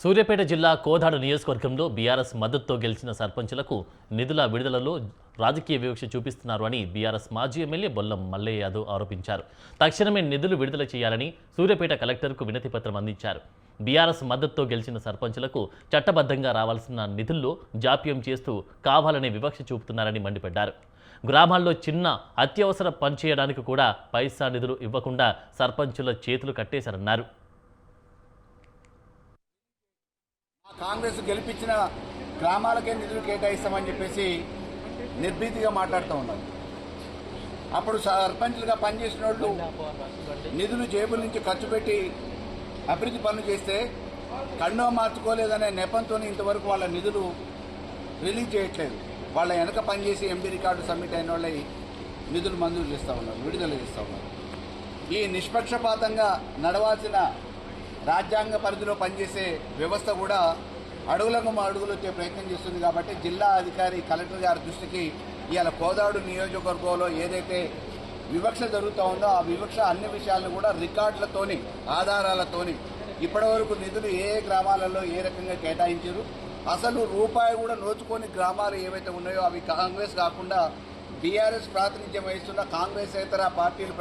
సూర్యాపేట జిల్లా కోదాడ నియోజకవర్గంలో బీఆర్ఎస్ మద్దతుతో గెలిచిన సర్పంచులకు నిధుల విడుదలలో రాజకీయ వివక్ష చూపిస్తున్నారు అని బీఆర్ఎస్ మాజీ ఎమ్మెల్యే బొల్లం మల్లయ్య యాదవ్ ఆరోపించారు. తక్షణమే నిధులు విడుదల చేయాలని సూర్యాపేట కలెక్టర్కు వినతి పత్రం అందించారు. బీఆర్ఎస్ మద్దతుతో గెలిచిన సర్పంచులకు చట్టబద్ధంగా రావాల్సిన నిధుల్లో జాప్యం చేస్తూ కావాలనే వివక్ష చూపుతున్నారని మండిపడ్డారు. గ్రామాల్లో చిన్న అత్యవసర పనిచేయడానికి కూడా పైసా నిధులు ఇవ్వకుండా సర్పంచుల చేతులు కట్టేశారన్నారు. కాంగ్రెస్ గెలిపించిన గ్రామాలకే నిధులు కేటాయిస్తామని చెప్పేసి నిర్భీతిగా మాట్లాడుతూ ఉన్నారు. అప్పుడు సర్పంచ్లుగా పనిచేసిన వాళ్ళు నిధులు జేబుల నుంచి ఖర్చు పెట్టి అభివృద్ధి పనులు చేస్తే కన్నో మార్చుకోలేదనే నెపంతో ఇంతవరకు వాళ్ళ నిధులు రిలీజ్ చేయట్లేదు. వాళ్ళ వెనక పనిచేసి ఎంపీ రికార్డు సబ్మిట్ అయిన వాళ్ళ నిధులు మంజూరు చేస్తూ ఉన్నారు, విడుదల చేస్తూ ఉన్నారు. ఈ నిష్పక్షపాతంగా నడవాల్సిన రాజ్యాంగ పరిధిలో పనిచేసే వ్యవస్థ కూడా అడుగులకు అడుగులు వచ్చే ప్రయత్నం చేస్తుంది. కాబట్టి జిల్లా అధికారి కలెక్టర్ గారి దృష్టికి ఇవాళ కోదాడు నియోజకవర్గంలో ఏదైతే వివక్ష జరుగుతూ ఉందో ఆ వివక్ష అన్ని విషయాలను కూడా రికార్డులతోని ఆధారాలతోని ఇప్పటివరకు నిధులు ఏ గ్రామాలలో ఏ రకంగా కేటాయించారు, అసలు రూపాయి కూడా నోచుకొని గ్రామాలు ఏవైతే ఉన్నాయో అవి కాంగ్రెస్ కాకుండా బీఆర్ఎస్ ప్రాతినిధ్యం వహిస్తున్న కాంగ్రెస్ ఇతర పార్టీలు